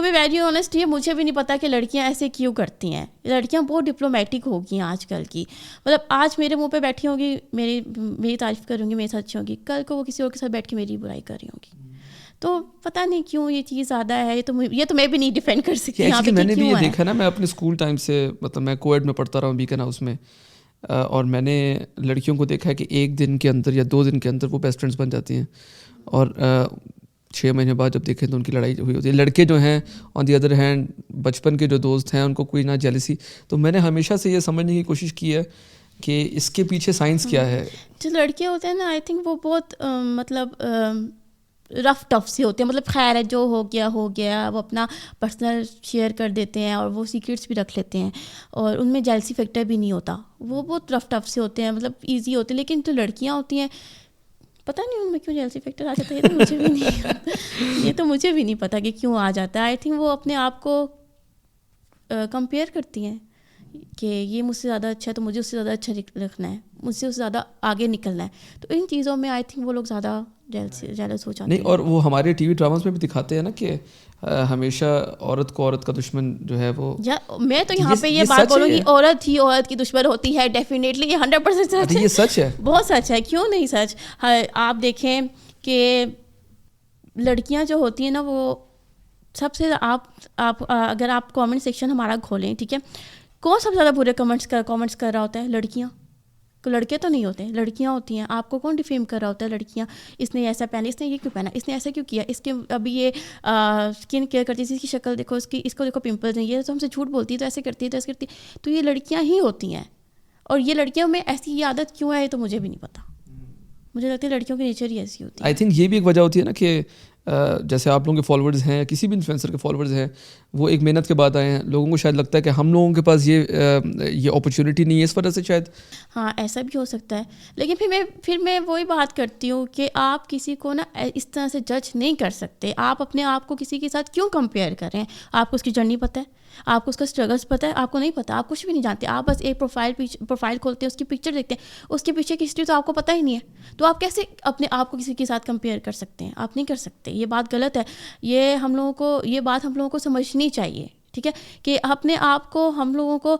Be very honest یہ مجھے بھی نہیں پتا کہ لڑکیاں ایسے کیوں کرتی ہیں. لڑکیاں بہت ڈپلومیٹک ہو گئی ہیں آج کل کی. مطلب آج میرے منہ پہ بیٹھی ہوگی, میری تعریف کروں گی, میرے ساتھ اچھی ہوگی, کل کو وہ کسی اور کے ساتھ بیٹھ کے میری برائی کر رہی ہوں گی. تو پتہ نہیں کیوں یہ چیز زیادہ ہے. یہ تو میں بھی نہیں ڈیفینڈ کر سکتی یہاں پہ. میں نے بھی یہ دیکھا نا, میں اپنے اسکول ٹائم سے, مطلب میں کویڈ میں پڑھتا رہا ہوں بیکن ہاؤس میں, اور میں نے لڑکیوں کو دیکھا ہے کہ 1 دن کے اندر یا 2 دن کے اندر وہ بیسٹ فرینڈس بن جاتی ہیں, اور 6 مہینے بعد جب دیکھیں تو ان کی لڑائی ہوئی ہوتی ہے. لڑکے جو ہیں آن دی ادر ہینڈ بچپن کے جو دوست ہیں ان کو کوئی نہ جیلسی. تو میں نے ہمیشہ سے یہ سمجھنے کی کوشش کی ہے کہ اس کے پیچھے سائنس کیا ہے. جو لڑکے ہوتے ہیں نا, آئی تھنک وہ بہت مطلب رف ٹف سے ہوتے ہیں. مطلب خیر ہے, جو ہو گیا, وہ اپنا پرسنل شیئر کر دیتے ہیں اور وہ سیکرٹس بھی رکھ لیتے ہیں, اور ان میں جیلسی فیکٹر بھی نہیں ہوتا. وہ بہت رف ٹف سے ہوتے ہیں, مطلب ایزی ہوتے ہیں. لیکن جو لڑکیاں ہوتی ہیں پتہ نہیں ان میں کیوں جیلسی فیکٹر آ جاتا ہے. یہ تو مجھے بھی نہیں پتا کہ کیوں آ جاتا ہے. آئی تھنک وہ اپنے آپ کو کمپیئر کرتی ہیں کہ یہ مجھ سے زیادہ اچھا ہے تو مجھے اس سے زیادہ اچھا رکھنا ہے, مجھ سے اس سے زیادہ آگے نکلنا ہے. تو ان چیزوں میں آئی تھنک وہ لوگ زیادہ جیلس ہو جاتے ہیں. نہیں, اور وہ ہمارے ٹی وی ڈراماز میں بھی دکھاتے ہیں نا کہ ہمیشہ عورت کو عورت کا دشمن جو ہے وہ. میں تو یہاں پہ یہ بات بولوں گی, عورت ہی عورت کی دشمن ہوتی ہے. ڈیفینیٹلی یہ 100% سچ ہے. یہ سچ ہے, بہت سچ ہے. کیوں نہیں سچ. آپ دیکھیں کہ لڑکیاں جو ہوتی ہیں نا, وہ سب سے آپ اگر آپ کامنٹ سیکشن ہمارا کھولیں, ٹھیک ہے, کون سب سے زیادہ برے کامنٹس کر رہا ہوتا ہے؟ لڑکیاں. لڑکے تو نہیں ہوتے, لڑکیاں ہوتی ہیں. آپ کو کون ڈیفیم کر رہا ہوتا ہے؟ لڑکیاں. اس نے ایسا پہنا, اس نے یہ کیوں پہنا, اس نے ایسا کیوں کیا, اس کے ابھی یہ اسکن کیئر کرتی ہے, اس کی شکل دیکھو, اس کو دیکھو پمپلز ہیں, یہ تو ہم سے جھوٹ بولتی ہے, تو ایسے کرتی ہے, تو ایسے کرتی ہے. تو یہ لڑکیاں ہی ہوتی ہیں. اور یہ لڑکیوں میں ایسی یہ عادت کیوں ہے یہ تو مجھے بھی نہیں پتا. مجھے لگتا ہے لڑکیوں کی نیچر ہی ایسی ہوتی ہے. آئی تھنک یہ بھی ایک وجہ ہوتی ہے نا کہ جیسے آپ لوگوں کے فالوورز ہیں, کسی بھی انفلوئنسر کے فالوورز ہیں, وہ ایک محنت کے بعد آئے ہیں. لوگوں کو شاید لگتا ہے کہ ہم لوگوں کے پاس یہ اپرچونیٹی نہیں ہے, اس وجہ سے شاید. ہاں, ایسا بھی ہو سکتا ہے. لیکن پھر میں وہی بات کرتی ہوں کہ آپ کسی کو نا اس طرح سے جج نہیں کر سکتے. آپ اپنے آپ کو کسی کے ساتھ کیوں کمپیئر کر رہے ہیں؟ آپ کو اس کی جرنی پتہ ہے, آپ کو اس کا اسٹرگلس پتہ ہے؟ آپ کو نہیں پتہ, آپ کچھ بھی نہیں جانتے. آپ بس ایک پروفائل کھولتے ہیں, اس کی پکچر دیکھتے ہیں, اس کے پیچھے کی ہسٹری تو آپ کو پتہ ہی نہیں ہے. تو آپ کیسے اپنے آپ کو کسی کے ساتھ کمپیئر کر سکتے ہیں؟ آپ نہیں کر سکتے. یہ بات غلط ہے. یہ بات ہم لوگوں کو سمجھنی چاہیے, ٹھیک ہے, کہ اپنے آپ کو ہم لوگوں کو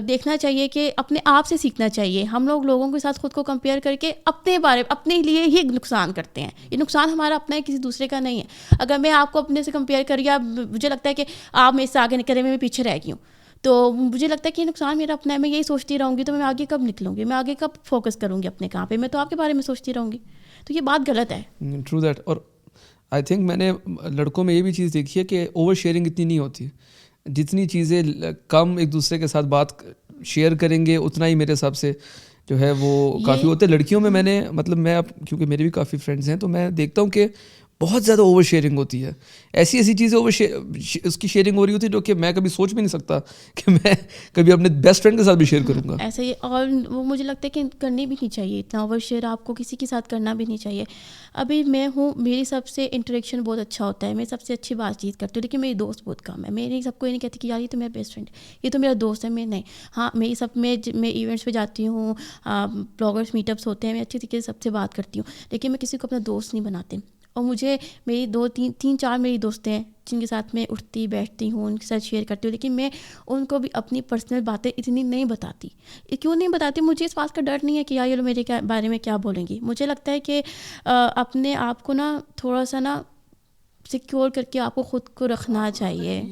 دیکھنا چاہیے, کہ اپنے آپ سے سیکھنا چاہیے. ہم لوگوں کے ساتھ خود کو کمپیئر کر کے اپنے لیے ہی نقصان کرتے ہیں. یہ نقصان ہمارا اپنا ہے, کسی دوسرے کا نہیں ہے. اگر میں آپ کو اپنے سے کمپیئر کر یا مجھے لگتا ہے کہ آپ میرے سے آگے نکل رہے ہیں, میں پیچھے رہ گئی ہوں, تو مجھے لگتا ہے کہ یہ نقصان میرا اپنا ہے. میں یہی سوچتی رہوں گی تو میں آگے کب نکلوں گی, میں آگے کب فوکس کروں گی اپنے کام پہ؟ میں تو آپ کے بارے میں سوچتی رہوں گی. تو یہ بات غلط ہے. True that. اور آئی تھنک میں نے لڑکوں میں یہ بھی چیز دیکھی ہے کہ اوور شیئرنگ اتنی نہیں ہوتی. جتنی چیزیں کم ایک دوسرے کے ساتھ بات شیئر کریں گے اتنا ہی میرے حساب سے جو ہے وہ کافی ہوتے ہیں. لڑکیوں میں میں نے میں اب کیونکہ میرے بھی کافی فرینڈز ہیں تو میں دیکھتا ہوں کہ بہت زیادہ اوور شیئرنگ ہوتی ہے. ایسی چیزیں اس کی شیئرنگ ہو رہی ہوتی ہے جو کہ میں کبھی سوچ بھی نہیں سکتا کہ میں کبھی اپنے بیسٹ فرینڈ کے ساتھ بھی شیئر کروں گا. ایسا ہی, اور وہ مجھے لگتا ہے کہ کرنی بھی نہیں چاہیے. اتنا اوور شیئر آپ کو کسی کے ساتھ کرنا بھی نہیں چاہیے. ابھی میں ہوں, میری سب سے انٹریکشن بہت اچھا ہوتا ہے, میں سب سے اچھی بات چیت کرتی ہوں, لیکن میری دوست بہت کم ہے. میں سب کو یہ نہیں کہتی کہ یار یہ تو میرا بیسٹ فرینڈ ہے, یہ تو میرا دوست ہے. میں نہیں. ہاں, میں ایونٹس پہ جاتی ہوں, بلاگرس میٹ اپس ہوتے ہیں, میں اچھی طریقے سے سب سے بات کرتی ہوں, لیکن میں کسی کو اپنا دوست نہیں بناتی. اور مجھے میری 2-3-4 میری دوستیں ہیں جن کے ساتھ میں اٹھتی بیٹھتی ہوں, ان کے ساتھ شیئر کرتی ہوں, لیکن میں ان کو بھی اپنی پرسنل باتیں اتنی نہیں بتاتی. کیوں نہیں بتاتی؟ مجھے اس بات کا ڈر نہیں ہے کہ یار یہ لوگ میرے بارے میں کیا بولیں گی. مجھے لگتا ہے کہ اپنے آپ کو نا تھوڑا سا نا سیکیور کر کے آپ کو خود کو رکھنا چاہیے.